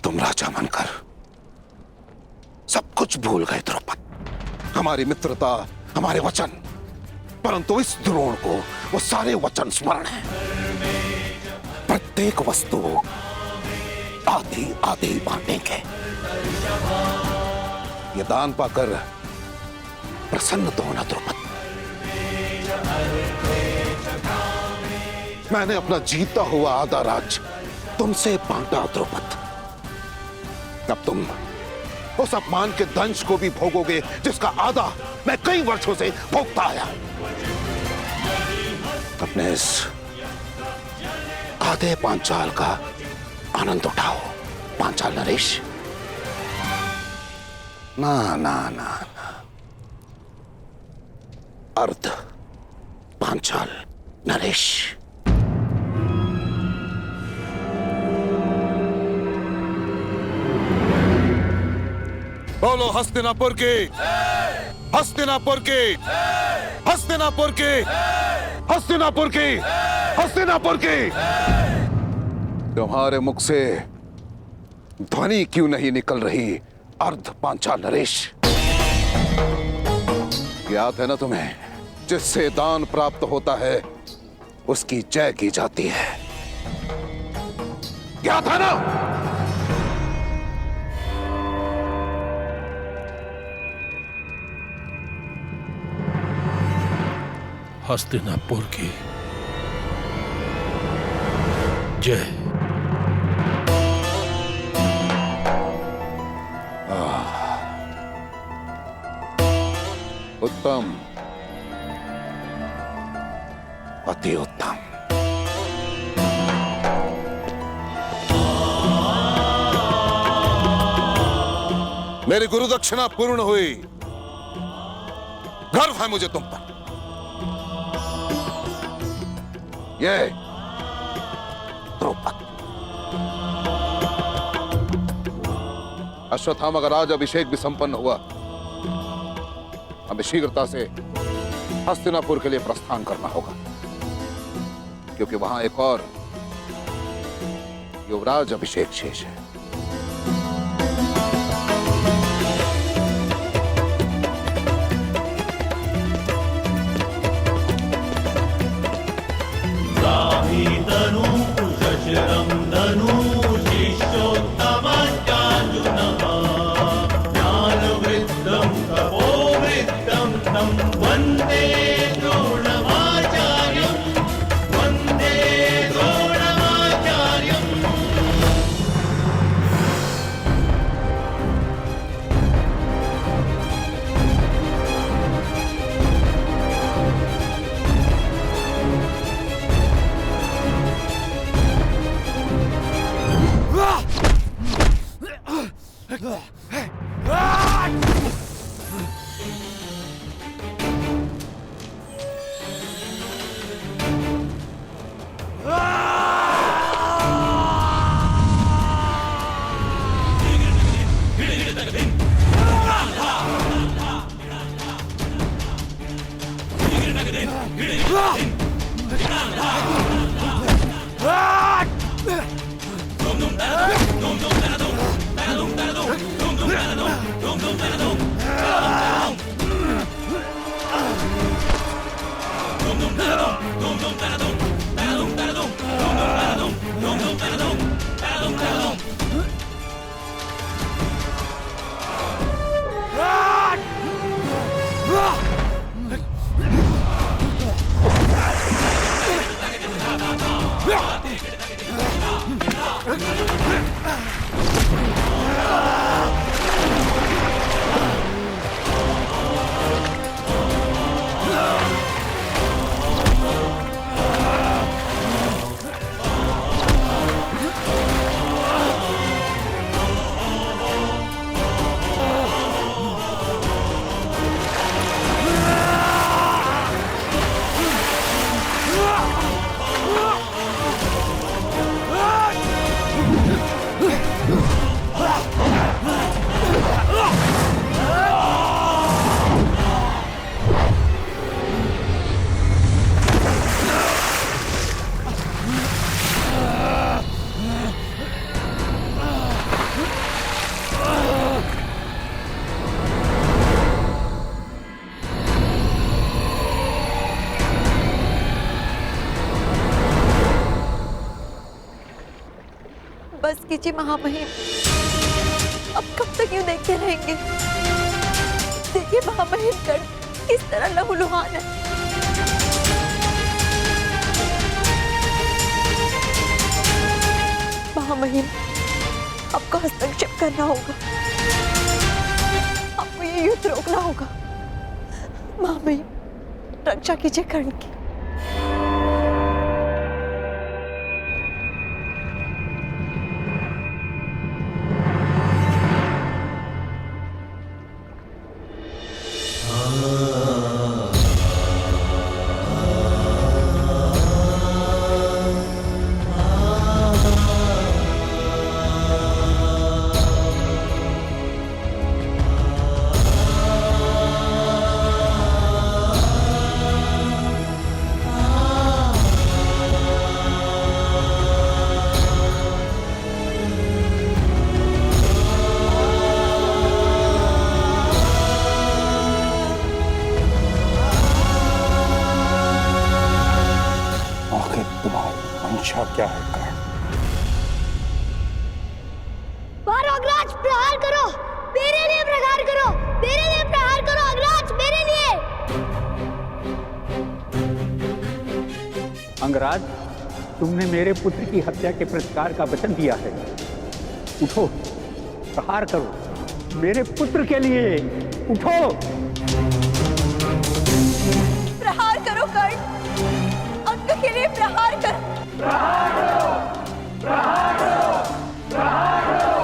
तुम राजा बनकर सब कुछ भूल गए द्रौपद। हमारी मित्रता, हमारे वचन, परंतु इस द्रोण को वो सारे वचन स्मरण है। प्रत्येक वस्तु आधी आधी बांटेंगे। ये दान पाकर प्रसन्न तो होना द्रौपद। मैंने अपना जीता हुआ आधा राज्य तुमसे बांटा द्रौपद। अब तुम उस अपमान के दंश को भी भोगोगे जिसका आधा मैं कई वर्षों से भोगता आया। अपने इस आधे पांचाल का आनंद उठाओ पांचाल नरेश। ना ना ना ना, अर्ध पांचाल नरेश। बोलो हस्तिनापुर की, हस्तिनापुर की, हस्तिनापुर की, हस्तिनापुर की, हस्तिनापुर की। तुम्हारे मुख से ध्वनि क्यों नहीं निकल रही अर्ध पांचाल नरेश? याद है ना तुम्हें, जिससे दान प्राप्त होता है उसकी जय की जाती है। याद है ना? हस्तिनापुर की जय। उत्तम, अति उत्तम। मेरी गुरु दक्षिणा पूर्ण हुई। गर्व है मुझे तुम पर। ये द्रौपद, अश्वत्थामा का राज अभिषेक भी संपन्न हुआ। हमें शीघ्रता से हस्तिनापुर के लिए प्रस्थान करना होगा, क्योंकि वहां एक और युवराज अभिषेक शेष है। बस कीजिए महामहिम, अब कब तक यूं देखते रहेंगे? देखिए महामहिम कर्ण किस तरह लहूलुहान है। महामहिम, आपको हस्तक्षेप करना होगा, आपको ये युद्ध रोकना होगा। महामहिम, रक्षा कीजिए कर्ण की। क्या है कर्ण? मारो अग्रराज, प्रहार करो, मेरे लिए प्रहार करो, मेरे लिए प्रहार करो अग्रराज, मेरे लिए। अंगराज, तुमने मेरे पुत्र की हत्या के प्रतिकार का वचन दिया है। उठो, प्रहार करो, मेरे पुत्र के लिए उठो। प्रहार करो कर्ण, अंक के लिए प्रहार करो। प्रहार करो, प्रहार करो, प्रहार करो।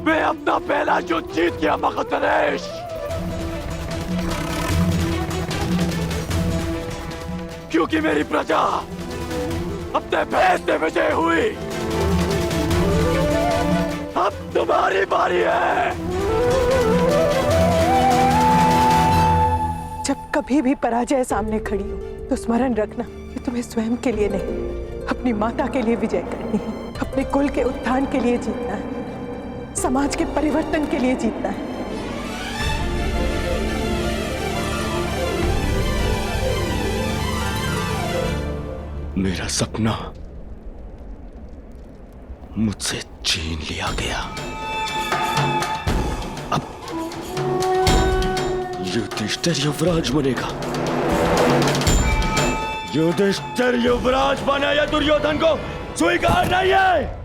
मैं अपना पहला युद्ध जीत गया मगधनरेश। क्योंकि मेरी प्रजा अपने भय से विजय हुई। अब तुम्हारी बारी है। जब कभी भी पराजय सामने खड़ी हो तो स्मरण रखना कि तुम्हें स्वयं के लिए नहीं, अपनी माता के लिए विजय करनी है, अपने कुल के उत्थान के लिए जीतना है, समाज के परिवर्तन के लिए जीतना है। मेरा सपना मुझसे छीन लिया गया। अब युधिष्ठिर युवराज बनेगा। युधिष्ठिर युवराज बने या दुर्योधन को स्वीकार नहीं है।